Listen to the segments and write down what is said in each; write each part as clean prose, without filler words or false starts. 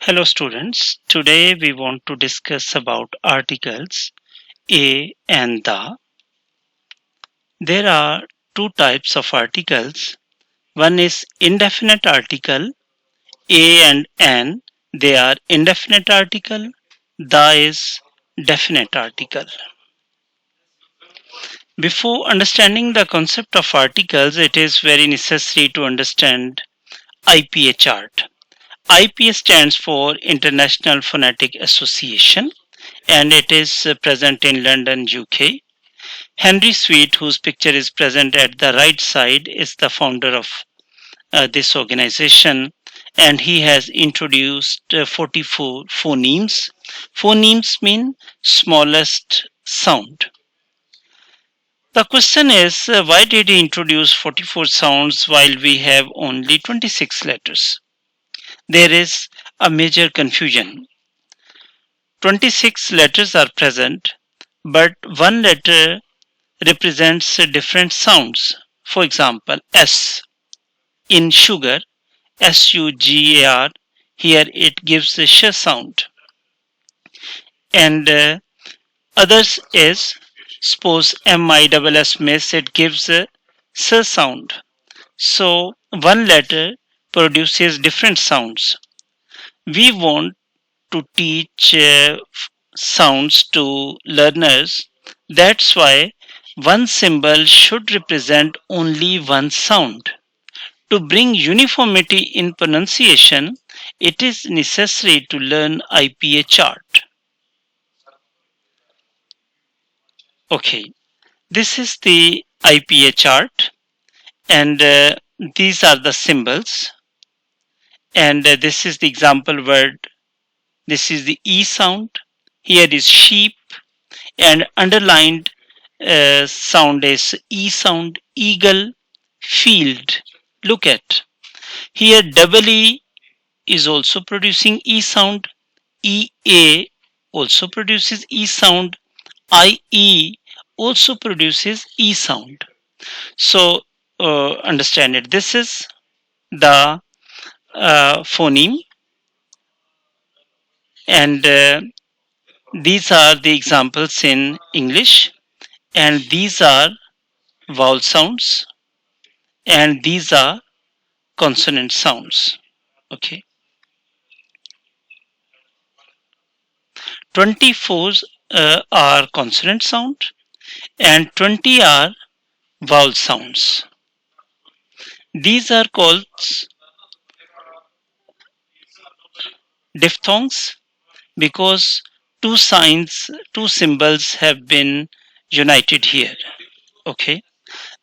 Hello students, today we want to discuss about articles a and the. There are two types of articles. One is indefinite article, a and an, they are indefinite article, the is definite article. Before understanding the concept of articles, it is very necessary to understand IPA chart. IPA stands for International Phonetic Association and it is present in London, UK. Henry Sweet, whose picture is present at the right side, is the founder of this organization and he has introduced 44 phonemes. Phonemes mean smallest sound. The question is why did he introduce 44 sounds while we have only 26 letters? There is a major confusion. 26 letters are present, but one letter represents different sounds. For example, S in sugar, SUGAR, here it gives a sh sound. And others is, suppose MISS miss, it gives a S sound. So one letter produces different sounds. We want to teach sounds to learners. That's why one symbol should represent only one sound. To bring uniformity in pronunciation, it is necessary to learn IPA chart. Okay, this is the IPA chart and these are the symbols and this is the example word. This is the E sound. Here is sheep and underlined sound is E sound, eagle, field. Look at here double E is also producing E sound, EA also produces E sound, IE also produces E sound. So understand it. This is the phoneme and these are the examples in English and these are vowel sounds and these are consonant sounds. Okay. 24 are consonant sound and 20 are vowel sounds. These are called diphthongs because two symbols have been united here. Okay.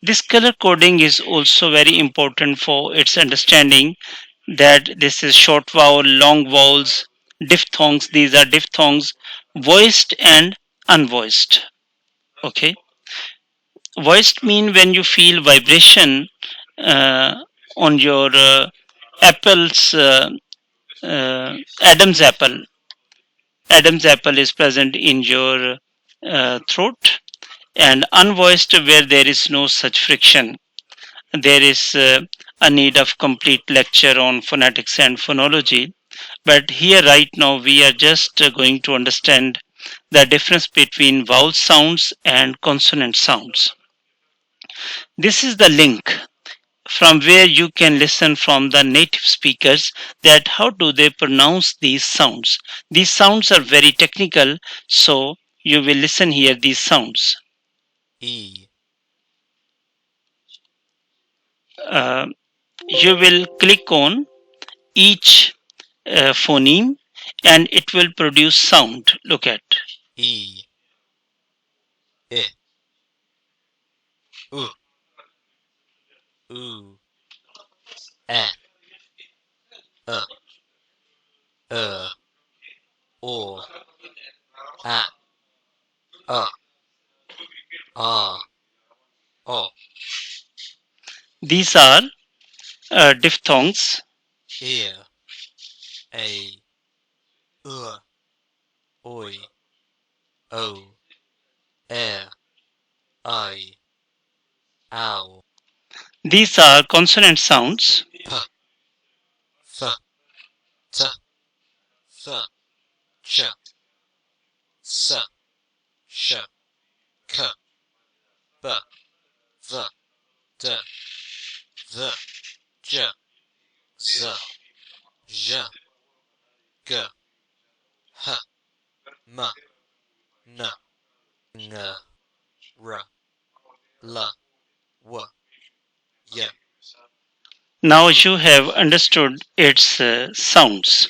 This color coding is also very important for its understanding that this is short vowel, long vowels, diphthongs. These are diphthongs, voiced and unvoiced. Okay. Voiced mean when you feel vibration uh, on your apple's Adam's apple. Adam's apple is present in your throat, and unvoiced where there is no such friction. There is a need of complete lecture on phonetics and phonology. But here, right now, we are just going to understand the difference between vowel sounds and consonant sounds. This is the link from where you can listen from the native speakers that how do they pronounce these sounds. These sounds are very technical, so you will listen here these sounds. E. You will click on each phoneme and it will produce sound. Look at E. I. U. U. A. O. A. O. these are diphthongs. Ear. A. Oi. O. Air. I. Ow. These are consonant sounds. P. F. T. th, ch, s, sh, k, b, v, d, th, j, z, j, g, h, m, n, ng, r, l, w, y. Now you have understood its sounds,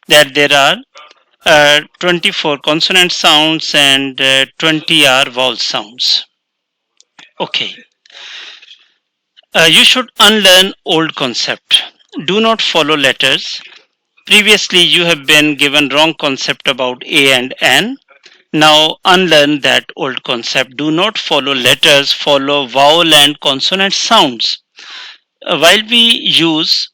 that there are 24 consonant sounds and 20 are vowel sounds. Okay. You should unlearn old concept. Do not follow letters. Previously, you have been given wrong concept about A and N. Now unlearn that old concept. Do not follow letters, follow vowel and consonant sounds. While we use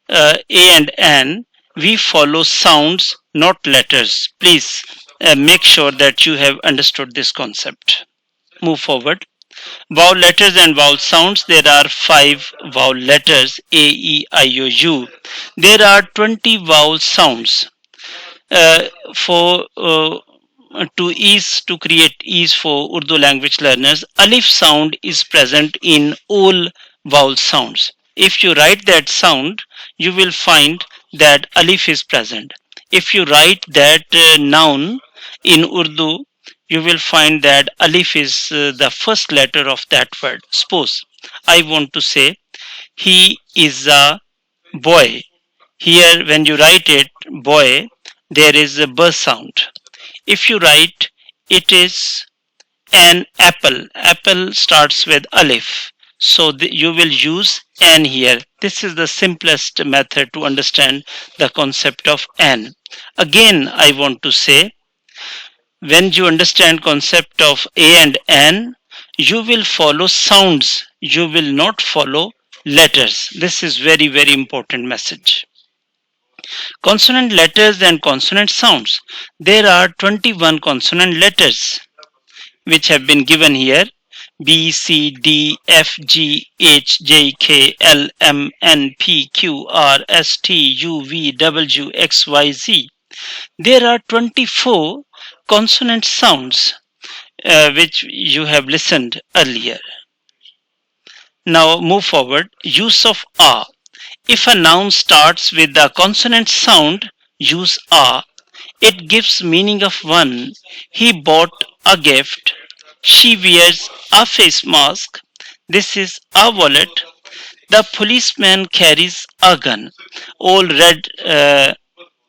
A and N, we follow sounds, not letters. Please make sure that you have understood this concept. Move forward. Vowel letters and vowel sounds. There are 5 vowel letters: A, E, I, O, U. There are 20 vowel sounds. For to create ease for Urdu language learners, alif sound is present in all vowel sounds. If you write that sound, you will find that alif is present. If you write that noun in Urdu, you will find that alif is the first letter of that word. Suppose I want to say he is a boy. Here, when you write it, boy, there is a b sound. If you write, it is an apple. Apple starts with alif. So you will use an here. This is the simplest method to understand the concept of an. Again, I want to say, when you understand concept of a and an, you will follow sounds. You will not follow letters. This is very, very important message. Consonant letters and consonant sounds. There are 21 consonant letters which have been given here: B, C, D, F, G, H, J, K, L, M, N, P, Q, R, S, T, U, V, W, X, Y, Z. There are 24 consonant sounds which you have listened earlier. Now move forward. Use of a. If a noun starts with the consonant sound, use a. It gives meaning of one. He bought a gift. She wears a face mask. This is a wallet. The policeman carries a gun. All red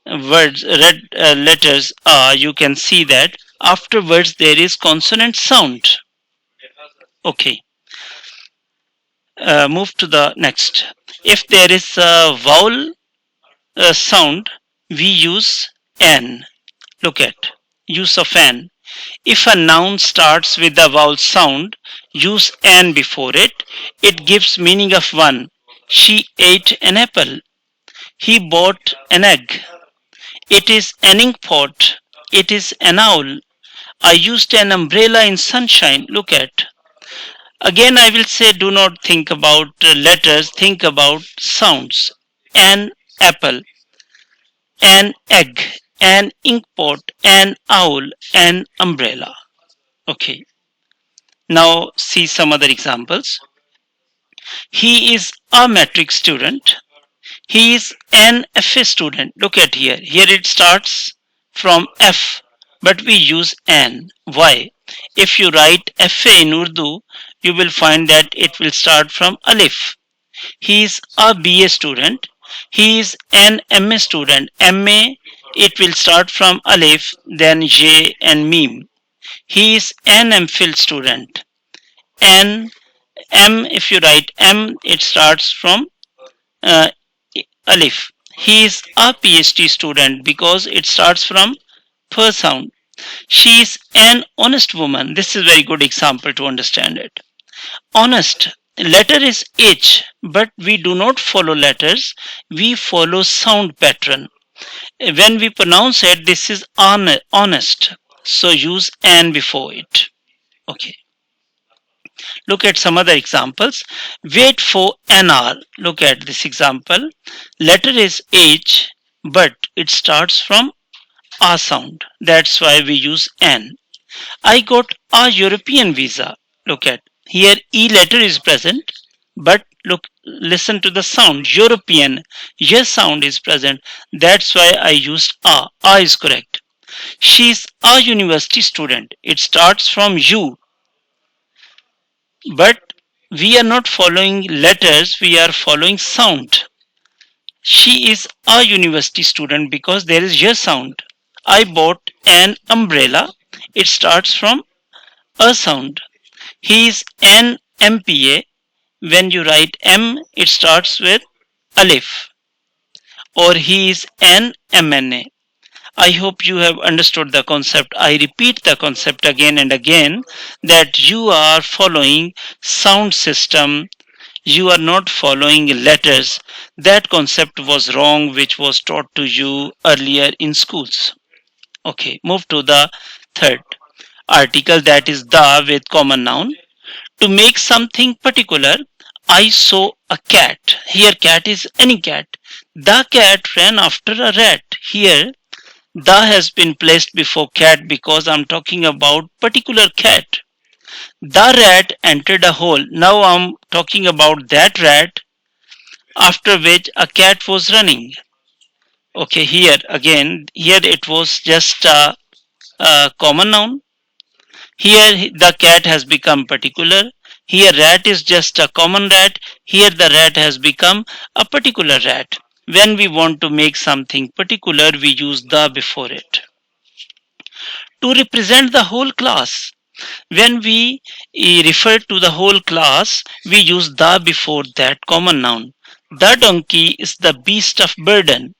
red letters are. You can see that afterwards there is consonant sound. Okay. Move to the next. If there is a vowel sound, we use an. Look at use of an. If a noun starts with a vowel sound, use an before it. It gives meaning of one. She ate an apple. He bought an egg. It is an ink pot. It is an owl. I used an umbrella in sunshine. Look at. Again, I will say, do not think about letters, think about sounds. An apple, an egg, an ink pot, an owl, an umbrella. Okay. Now see some other examples. He is a metric student. He is an FA student. Look at here. Here it starts from F, but we use an. Why? If you write FA in Urdu, you will find that it will start from alif. He is a BA student. He is an MA student. MA, it will start from alif, then J and meme. He is an MPhil student. N, M, if you write M, it starts from uh, alif. He is a PhD student because it starts from per sound. She is an honest woman. This is a very good example to understand it. Honest. Letter is H, but we do not follow letters. We follow sound pattern. When we pronounce it, this is honest. So use an before it. Okay. Look at some other examples. Wait for an hour. Look at this example. Letter is H, but it starts from a sound. That's why we use an. I got a European visa. Look at here, E letter is present, but listen to the sound. European, yes sound is present. That's why I used a. A is correct. She's a university student. It starts from U, but we are not following letters, we are following sound. She is a university student because there is yes sound. I bought an umbrella. It starts from a sound. He is an MPA. When you write M, it starts with alif. Or he is an MNA. I hope you have understood the concept. I repeat the concept again and again that you are following sound system. You are not following letters. That concept was wrong, which was taught to you earlier in schools. Okay, move to the third article, that is the with common noun. To make something particular, I saw a cat. Here, cat is any cat. The cat ran after a rat. Here, the has been placed before cat because I'm talking about particular cat. The rat entered a hole. Now I'm talking about that rat after which a cat was running. Okay, here again, here it was just a common noun. Here the cat has become particular. Here rat is just a common rat. Here the rat has become a particular rat. When we want to make something particular, we use the before it. To represent the whole class, when we refer to the whole class, we use the before that common noun. The donkey is the beast of burden.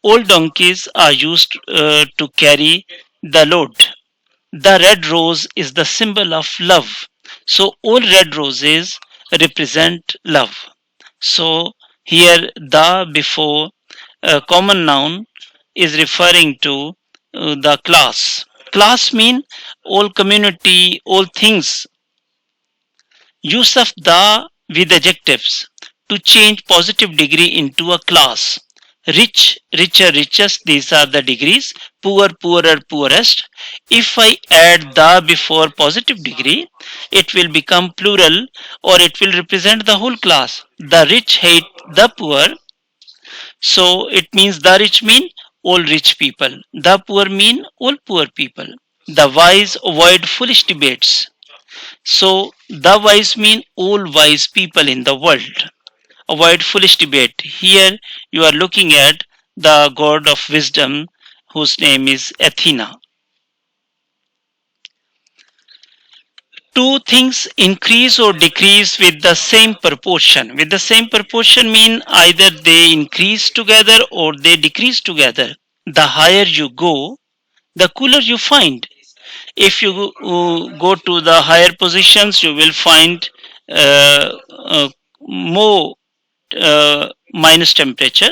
Old donkeys are used to carry the load. The red rose is the symbol of love. So all red roses represent love. So here the before common noun is referring to the class. Class mean all community, all things. Use of the with adjectives to change positive degree into a class. Rich, richer, richest, these are the degrees. Poor, poorer, poorest. If I add the before positive degree, it will become plural or it will represent the whole class. The rich hate the poor. So it means the rich mean all rich people. The poor mean all poor people. The wise avoid foolish debates. So the wise mean all wise people in the world. Avoid foolish debate. Here you are looking at the god of wisdom whose name is Athena. Two things increase or decrease with the same proportion. With the same proportion mean either they increase together or they decrease together. The higher you go, the cooler you find. If you go to the higher positions, you will find more minus temperature.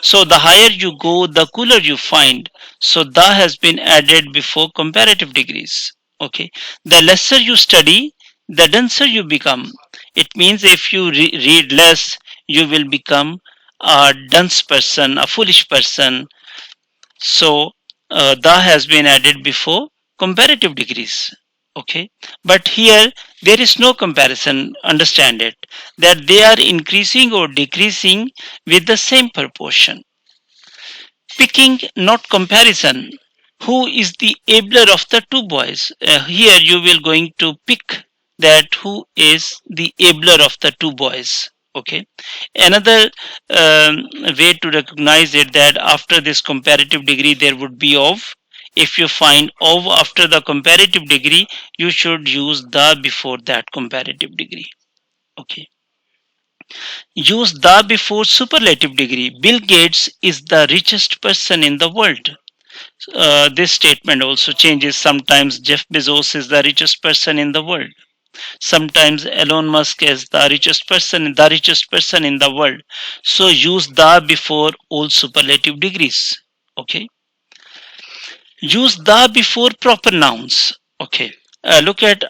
So the higher you go, the cooler you find. So the has been added before comparative degrees. Okay. The lesser you study, the denser you become. It means if you read less, you will become a dense person, a foolish person. So the has been added before comparative degrees. Okay. But here there is no comparison. Understand it that they are increasing or decreasing with the same proportion. Picking, not comparison. Who is the abler of the two boys? Here you will going to pick that who is the abler of the two boys. Okay. Another way to recognize it that after this comparative degree there would be of. If you find of after the comparative degree, you should use the before that comparative degree. Okay. Use the before superlative degree. Bill Gates is the richest person in the world. This statement also changes. Sometimes Jeff Bezos is the richest person in the world. Sometimes Elon Musk is the richest person in the world. So use the before all superlative degrees. Okay. Use the before proper nouns. Okay. Look at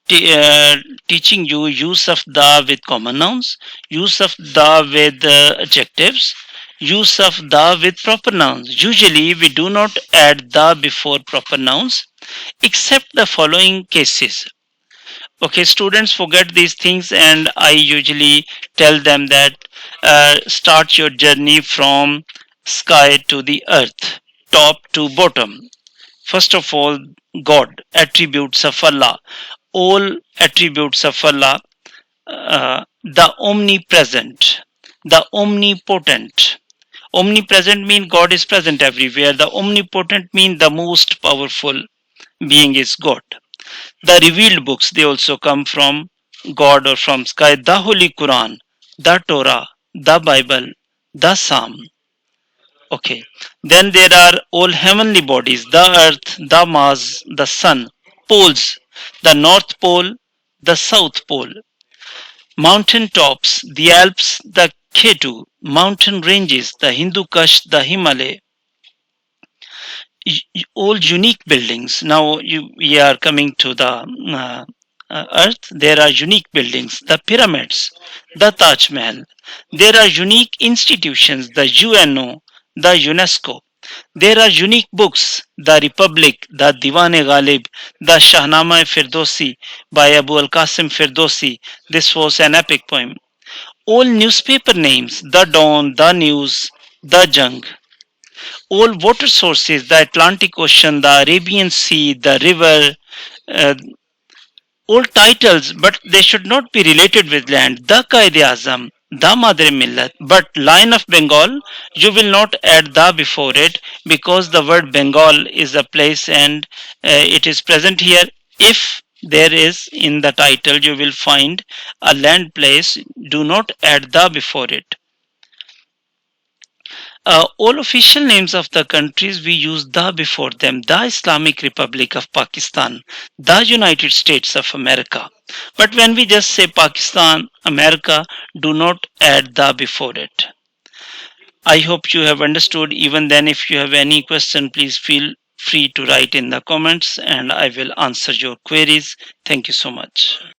teaching you use of the with common nouns, use of the with adjectives, Use of the with proper nouns. Usually we do not add the before proper nouns except the following cases. Okay, students forget these things, and I usually tell them that start your journey from sky to the earth, top to bottom. First of all, God, attributes of Allah, all attributes of Allah, the omnipresent, the omnipotent. Omnipresent means God is present everywhere. The omnipotent means the most powerful being is God. The revealed books, they also come from God or from sky. The Holy Quran, the Torah, the Bible, the Psalm. Okay. Then there are all heavenly bodies, the earth, the Mars, the sun, poles, the North Pole, the South Pole, mountain tops, the Alps, the Ketu, mountain ranges, the Hindu Kush, the Himalaya, all unique buildings. Now we are coming to the earth. There are unique buildings, the pyramids, the Taj Mahal. There are unique institutions, the UNO, the UNESCO. There are unique books, the Republic, the Diwan-e Ghalib, the Shahnama Firdausi by Abu al Qasim Firdausi. This was an epic poem. All newspaper names, the Dawn, the News, the Jung. All water sources, the Atlantic Ocean, the Arabian Sea, the river, uh, all titles, but they should not be related with land. The Qaid-e-Azam, the Madre Millat, but Lion of Bengal, you will not add the before it because the word Bengal is a place and it is present here. If there is in the title, you will find a land place, do not add the before it. All official names of the countries we use the before them: the Islamic Republic of Pakistan, the United States of America. But when we just say Pakistan, America, do not add the before it. I hope you have understood. Even then, if you have any question, please feel free to write in the comments and I will answer your queries. Thank you so much.